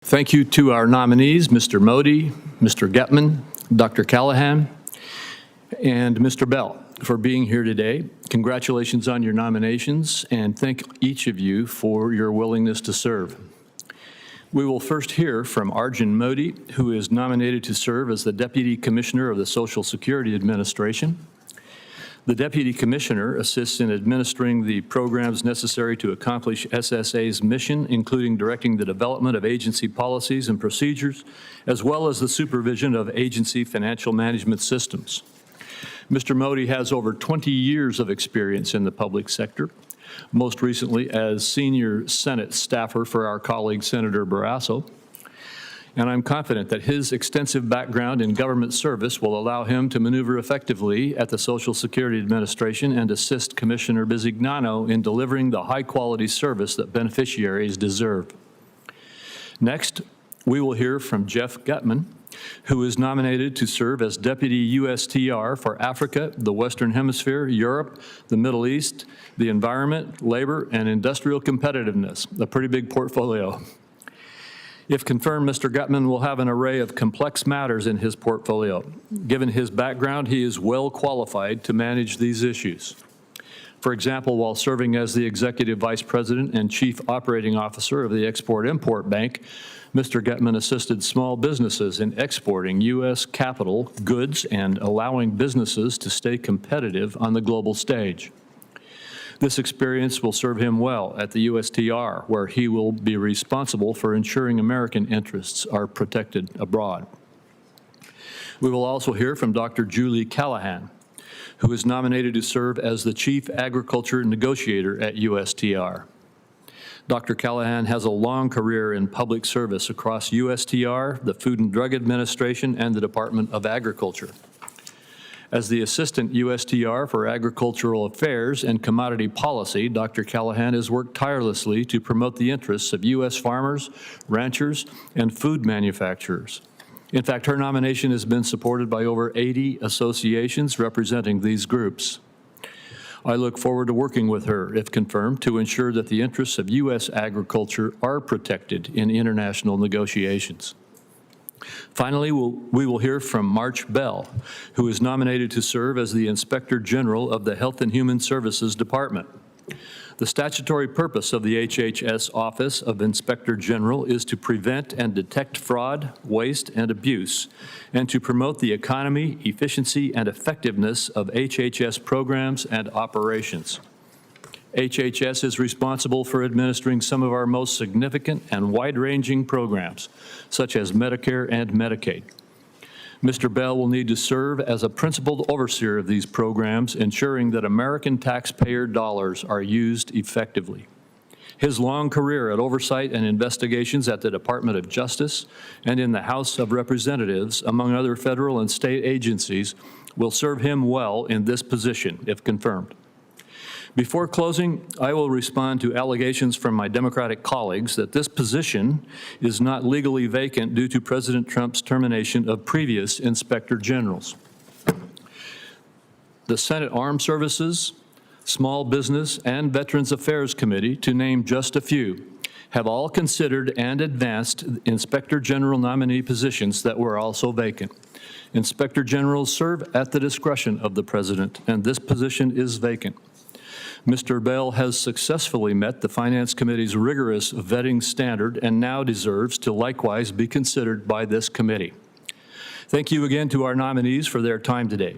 Thank you to our nominees, Mr. Mody, Mr. Goettman, Dr. Callahan, and Mr. Bell for being here today. Congratulations on your nominations, and thank each of you for your willingness to serve. We will first hear from Arjun Mody, who is nominated to serve as the Deputy Commissioner of the Social Security Administration. The Deputy Commissioner assists in administering the programs necessary to accomplish SSA's mission, including directing the development of agency policies and procedures, as well as the supervision of agency financial management systems. Mr. Mody has over 20 years of experience in the public sector, most recently as senior Senate staffer for our colleague Senator Barrasso. And I'm confident that his extensive background in government service will allow him to maneuver effectively at the Social Security Administration and assist Commissioner Bisignano in delivering the high-quality service that beneficiaries deserve. Next, we will hear from Jeff Goettman, who is nominated to serve as Deputy USTR for Africa, the Western Hemisphere, Europe, the Middle East, the environment, labor, and industrial competitiveness, a pretty big portfolio. If confirmed, Mr. Goettman will have an array of complex matters in his portfolio. Given his background, he is well qualified to manage these issues. For example, while serving as the Executive Vice President and Chief Operating Officer of the Export-Import Bank, Mr. Goettman assisted small businesses in exporting U.S. capital goods and allowing businesses to stay competitive on the global stage. This experience will serve him well at the USTR, where he will be responsible for ensuring American interests are protected abroad. We will also hear from Dr. Julie Callahan, who is nominated to serve as the Chief Agriculture Negotiator at USTR. Dr. Callahan has a long career in public service across USTR, the Food and Drug Administration, and the Department of Agriculture. As the Assistant USTR for Agricultural Affairs and Commodity Policy, Dr. Callahan has worked tirelessly to promote the interests of U.S. farmers, ranchers, and food manufacturers. In fact, her nomination has been supported by over 80 associations representing these groups. I look forward to working with her, if confirmed, to ensure that the interests of U.S. agriculture are protected in international negotiations. Finally, we will hear from March Bell, who is nominated to serve as the Inspector General of the Health and Human Services Department. The statutory purpose of the HHS Office of Inspector General is to prevent and detect fraud, waste, and abuse, and to promote the economy, efficiency, and effectiveness of HHS programs and operations. HHS is responsible for administering some of our most significant and wide-ranging programs, such as Medicare and Medicaid. Mr. Bell will need to serve as a principal overseer of these programs, ensuring that American taxpayer dollars are used effectively. His long career at oversight and investigations at the Department of Justice and in the House of Representatives, among other federal and state agencies, will serve him well in this position, if confirmed. Before closing, I will respond to allegations from my Democratic colleagues that this position is not legally vacant due to President Trump's termination of previous inspector generals. The Senate Armed Services, Small Business, and Veterans Affairs Committee, to name just a few, have all considered and advanced inspector general nominee positions that were also vacant. Inspector generals serve at the discretion of the President, and this position is vacant. Mr. Bell has successfully met the Finance Committee's rigorous vetting standard and now deserves to likewise be considered by this committee. Thank you again to our nominees for their time today.